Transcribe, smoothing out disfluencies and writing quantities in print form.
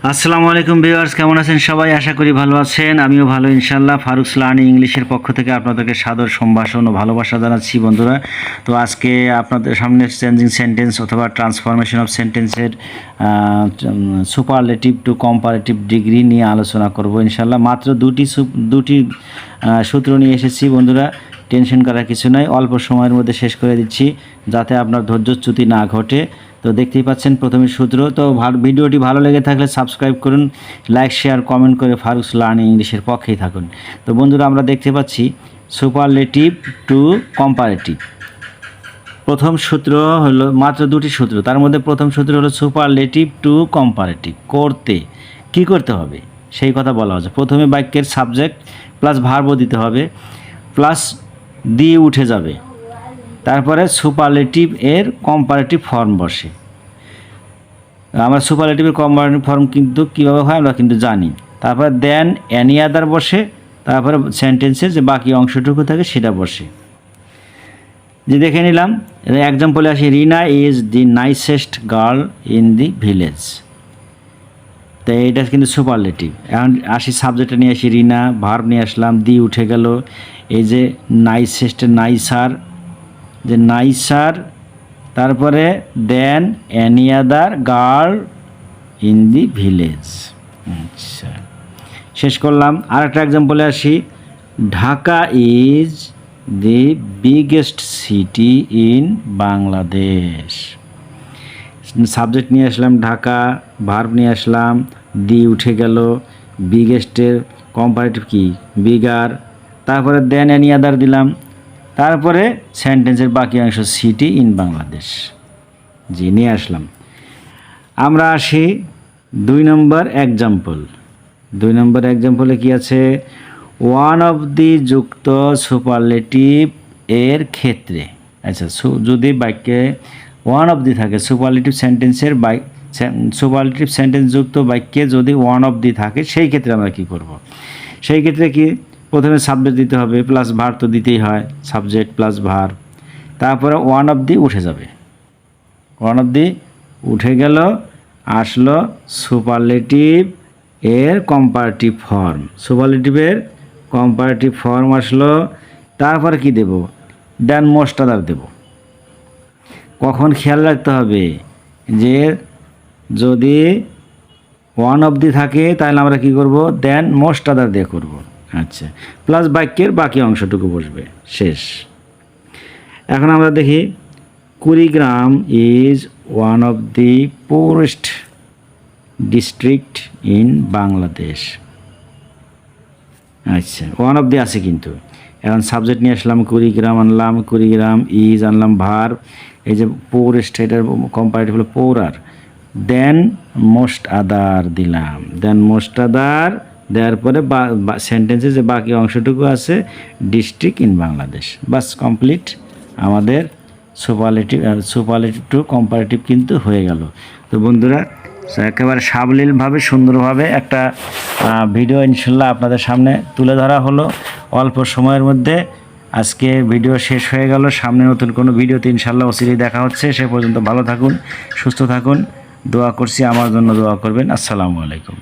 আসসালামু আলাইকুম ভিউয়ার্স, কেমন আছেন সবাই? আশা করি ভালো আছেন। আমিও ভালো ইনশাআল্লাহ। ফারুকস লার্নিং ইংলিশের পক্ষ থেকে আপনাদেরকে সাদর সম্ভাষণ ও ভালোবাসা জানাচ্ছি বন্ধুরা। তো আজকে আপনাদের সামনে চেঞ্জিং সেন্টেন্স অথবা ট্রান্সফরমেশন অফ সেন্টেন্সের সুপারলেটিভ টু কম্পারেটিভ ডিগ্রি নিয়ে আলোচনা করব ইনশাআল্লাহ। মাত্র দুটি সূত্র নিয়ে এসেছি বন্ধুরা। টেনশন করার কিছু নয়, অল্প সময়ের মধ্যে শেষ করে দিচ্ছি যাতে আপনার ধৈর্যচ্যুতি না ঘটে। তো দেখতেই পাচ্ছেন প্রথমে সূত্র। তো ভিডিওটি ভালো লেগে থাকলে সাবস্ক্রাইব করুন, লাইক শেয়ার কমেন্ট করে ফারুকস লার্নিং ইংলিশের পক্ষেই থাকুন। তো বন্ধুরা, আমরা দেখতে পাচ্ছি সুপারলেটিভ টু কম্পারেটিভ। প্রথম সূত্র হলো, মাত্র দুটি সূত্র, তার মধ্যে প্রথম সূত্র হলো সুপারলেটিভ টু কম্পারেটিভ। করতে কি করতে হবে সেই কথা বলা হচ্ছে। প্রথমে বাক্যের সাবজেক্ট প্লাস ভার্বও দিতে হবে, প্লাস দিয়ে উঠে যাবে, তারপরে সুপারলেটিভ এর কম্পারেটিভ ফর্ম বসে। আমরা সুপারলেটিভের কম্পারেটিভ ফর্ম কিন্তু কীভাবে হয় আমরা কিন্তু জানি। তারপরে দেন অ্যানি আদার বসে, তারপরে সেন্টেন্সের যে বাকি অংশটুকু থাকে সেটা বসে। যে দেখে নিলাম, এক্সাম্পলে আসি, Rina is the nicest girl in the village. তো এইটা কিন্তু সুপারলেটিভ। এখন আসি সাবজেক্টটা নিয়ে আসি, রিনা, ভার্ব নিয়ে আসলাম, দি উঠে গেল। এই যে নাইসেস্ট, নাইসার, যে নাইসার, তারপরে than any other girl in the village. আচ্ছা, শেষ করলাম। আর একটা এক্সাম্পলে আসি, Dhaka is the biggest city in Bangladesh. Subject নিয়ে আসলাম ঢাকা, ভার্ব নিয়ে আসলাম, দি উঠে গেল, বিগেস্টের কম্পারেটিভ কি বিগার, তারপরে দেন অ্যানি আদার দিলাম, তারপরে সেন্টেন্সের বাকি অংশ সিটি ইন বাংলাদেশ। জি, নিয়ে আসলাম। আমরা আসি 2 নম্বর এক্সাম্পল। 2 নম্বর এক্সাম্পলে কি আছে, ওয়ান অফ দি যুক্ত সুপারলেটিভ এর ক্ষেত্রে। আচ্ছা, যদি বাক্যে ওয়ান অফ দি থাকে, সুপারলেটিভ সেন্টেন্সের সুপারলেটিভ সেন্টেন্স যুক্ত বাক্যে যদি ওয়ান অফ দি থাকে, সেই ক্ষেত্রে আমরা কি করব? সেই ক্ষেত্রে কি, প্রথমে সাবজেক্ট দিতে হবে, প্লাস ভার্ব তো দিতেই হয়, সাবজেক্ট প্লাস ভার্ব, তারপরে ওয়ান অফ দি উঠে যাবে। ওয়ান অফ দি উঠে গেল, আসলো সুপারলেটিভ এর কম্পারেটিভ ফর্ম। সুপারলেটিভের কম্পারেটিভ ফর্ম আসলো, তারপরে কি দেব? দেন মোস্ট আদার দেব। কখন খেয়াল রাখতে হবে যে যদি ওয়ান অফ দি থাকে তাহলে আমরা কি করব? দেন মোস্ট আদার দিয়ে করব। আচ্ছা, প্লাস বাক্যের বাকি অংশটুকু বসবে। শেষ। এখন আমরা দেখি, Kurigram is one of the poorest district in Bangladesh. আচ্ছা, ওয়ান অফ দি আছে কিন্তু। এখন সাবজেক্ট নিয়ে আসলাম, কুড়িগ্রাম আনলাম, কুড়িগ্রাম ইজ আনলাম ভার্ব, এই যে পুরেস্ট, এটার কম্পারেটিভ হলো পৌরার, দেন মোস্ট আদার দিলাম। দেন মোস্ট আদার দেওয়ার পরে সেন্টেন্সে যে বাকি অংশটুকু আছে district in Bangladesh. Bus, complete. আমাদের সুপারলেটিভ টু কম্পারেটিভ কিন্তু হয়ে গেল। তো বন্ধুরা, একেবারে সাবলীলভাবে সুন্দরভাবে একটা ভিডিও ইনশাল্লাহ আপনাদের সামনে তুলে ধরা হলো অল্প সময়ের মধ্যে। আজকে ভিডিও শেষ হয়ে গেল। সামনে নতুন কোনো ভিডিওতে ইনশাল্লাহ অচিরেই দেখা হচ্ছে। সে পর্যন্ত ভালো থাকুন, সুস্থ থাকুন। দোয়া করছি, আমার জন্য দোয়া করবেন। আসসালামু আলাইকুম।